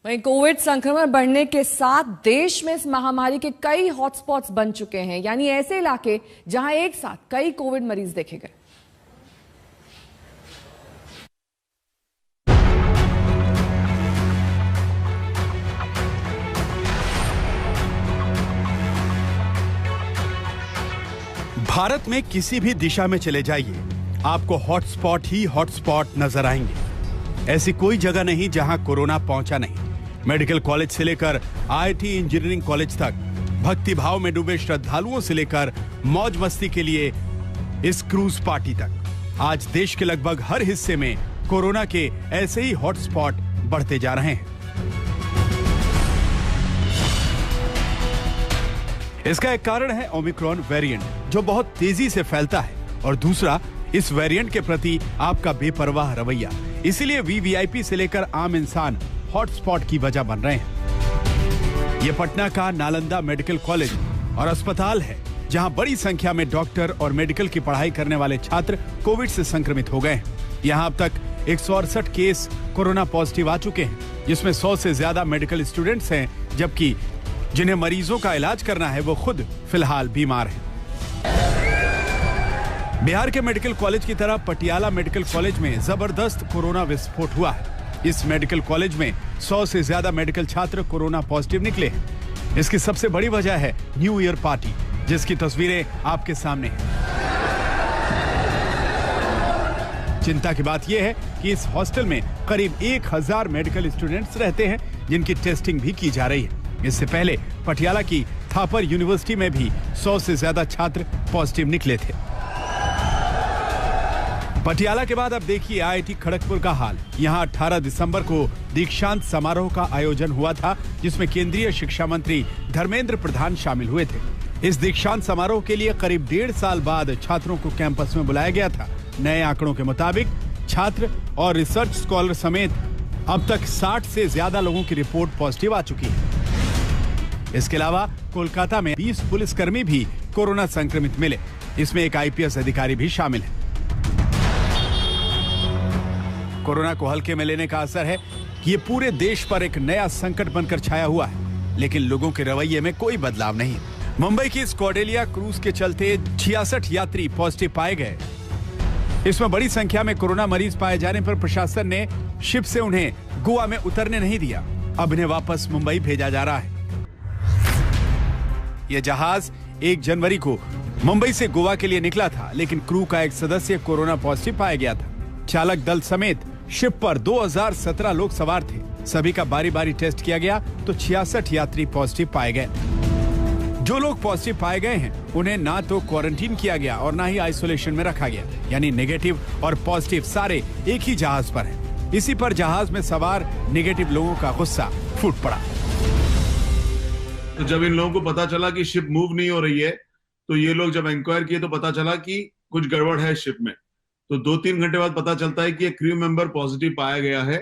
वहीं कोविड संक्रमण बढ़ने के साथ देश में इस महामारी के कई हॉटस्पॉट्स बन चुके हैं, यानी ऐसे इलाके जहां एक साथ कई कोविड मरीज देखे गए। भारत में किसी भी दिशा में चले जाइए, आपको हॉटस्पॉट ही हॉटस्पॉट नजर आएंगे। ऐसी कोई जगह नहीं जहां कोरोना पहुंचा नहीं। मेडिकल कॉलेज से लेकर आईआईटी इंजीनियरिंग कॉलेज तक, भक्ति भाव में डूबे श्रद्धालुओं से लेकर मौज मस्ती के लिए इस क्रूज पार्टी तक, आज देश के लगभग हर हिस्से में कोरोना के ऐसे ही हॉटस्पॉट बढ़ते जा रहे हैं। इसका एक कारण है ओमिक्रॉन वेरिएंट, जो बहुत तेजी से फैलता है, और दूसरा इस वेरिएंट के प्रति आपका बेपरवाह रवैया। इसीलिए वीवीआईपी से लेकर आम इंसान हॉटस्पॉट की वजह बन रहे हैं। ये पटना का नालंदा मेडिकल कॉलेज और अस्पताल है, जहां बड़ी संख्या में डॉक्टर और मेडिकल की पढ़ाई करने वाले छात्र कोविड से संक्रमित हो गए हैं। यहां अब तक 168 केस कोरोना पॉजिटिव आ चुके हैं, जिसमें 100 से ज्यादा मेडिकल स्टूडेंट्स हैं, जबकि जिन्हें मरीजों का इलाज करना है वो खुद फिलहाल बीमार हैं। बिहार के मेडिकल कॉलेज की तरह पटियाला मेडिकल कॉलेज में जबरदस्त कोरोना विस्फोट हुआ है। इस मेडिकल कॉलेज में 100 से ज्यादा मेडिकल छात्र कोरोना पॉजिटिव निकले हैं। इसकी सबसे बड़ी वजह है न्यू ईयर पार्टी, जिसकी तस्वीरें आपके सामने हैं। चिंता की बात यह है कि इस हॉस्टल में करीब 1000 मेडिकल स्टूडेंट्स रहते हैं, जिनकी टेस्टिंग भी की जा रही है। इससे पहले पटियाला की थापर यूनिवर्सिटी में भी 100 से ज्यादा छात्र पॉजिटिव निकले थे। पटियाला के बाद अब देखिए आईआईटी खड़गपुर का हाल। यहां 18 दिसंबर को दीक्षांत समारोह का आयोजन हुआ था, जिसमें केंद्रीय शिक्षा मंत्री धर्मेंद्र प्रधान शामिल हुए थे। इस दीक्षांत समारोह के लिए करीब 1.5 साल बाद छात्रों को कैंपस में बुलाया गया था। नए आंकड़ों के मुताबिक छात्र और रिसर्च स्कॉलर समेत अब तक 60 से ज्यादा लोगों की रिपोर्ट पॉजिटिव आ चुकी है। इसके अलावा कोलकाता में 20 पुलिसकर्मी भी कोरोना संक्रमित मिले। इसमें एक आईपीएस अधिकारी भी शामिल है। कोरोना को हल्के में लेने का असर है कि ये पूरे देश पर एक नया संकट बनकर छाया हुआ है, लेकिन लोगों के रवैये में कोई बदलाव नहीं। मुंबई की स्कॉडेलिया क्रूज के चलते 66 यात्री पॉजिटिव पाए गए। इसमें बड़ी संख्या में कोरोना मरीज पाए जाने पर प्रशासन ने शिप से उन्हें गोवा में उतरने नहीं दिया। अब इन्हें वापस मुंबई भेजा जा रहा है। यह जहाज 1 जनवरी को मुंबई से गोवा के लिए निकला था, लेकिन क्रू का एक सदस्य कोरोना पॉजिटिव पाया गया था। चालक दल समेत शिप पर 2017 लोग सवार थे। सभी का बारी बारी टेस्ट किया गया तो 66 यात्री पॉजिटिव पाए गए। जो लोग पॉजिटिव पाए गए हैं उन्हें ना तो क्वारंटीन किया गया और ना ही आइसोलेशन में रखा गया, यानी नेगेटिव और पॉजिटिव सारे एक ही जहाज पर हैं। इसी पर जहाज में सवार नेगेटिव लोगों का गुस्सा फूट पड़ा। तो जब इन लोगों को पता चला कि शिप मूव नहीं हो रही है, तो ये लोग जब इंक्वायर किए तो पता चला कि कुछ गड़बड़ है शिप में। तो 2-3 घंटे बाद पता चलता है कि एक क्रू मेंबर पॉजिटिव पाया गया है।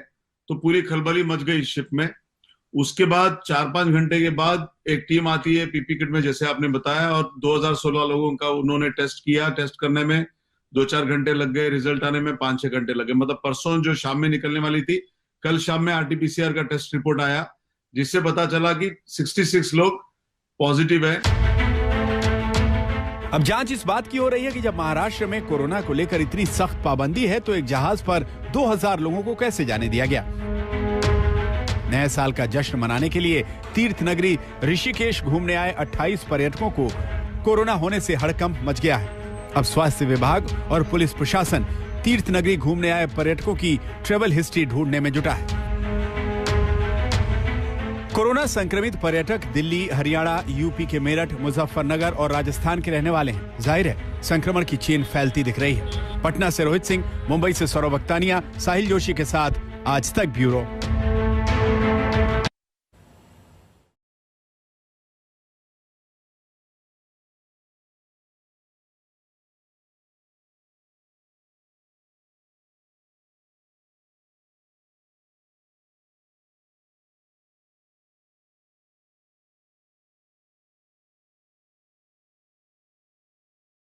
तो पूरी खलबली मच गई शिप में। उसके बाद 4-5 घंटे के बाद एक टीम आती है पीपी किट में, जैसे आपने बताया, और 2016 लोगों का उन्होंने टेस्ट किया। टेस्ट करने में 2-4 घंटे लग गए, रिजल्ट आने में 5-6 घंटे लगे। मतलब परसों जो शाम में निकलने वाली थी, कल शाम में आरटीपीसीआर का टेस्ट रिपोर्ट आया, जिससे पता चला कि 66 लोग पॉजिटिव है। अब जांच इस बात की हो रही है कि जब महाराष्ट्र में कोरोना को लेकर इतनी सख्त पाबंदी है, तो एक जहाज पर 2000 लोगों को कैसे जाने दिया गया। नए साल का जश्न मनाने के लिए तीर्थ नगरी ऋषिकेश घूमने आए 28 पर्यटकों को कोरोना होने से हड़कंप मच गया है। अब स्वास्थ्य विभाग और पुलिस प्रशासन तीर्थ नगरी घूमने आए पर्यटकों की ट्रेवल हिस्ट्री ढूंढने में जुटा है। कोरोना संक्रमित पर्यटक दिल्ली, हरियाणा, यूपी के मेरठ, मुजफ्फरनगर और राजस्थान के रहने वाले हैं। जाहिर है संक्रमण की चेन फैलती दिख रही है। पटना से रोहित सिंह, मुंबई से सौरभ अख्तानिया, साहिल जोशी के साथ आज तक ब्यूरो।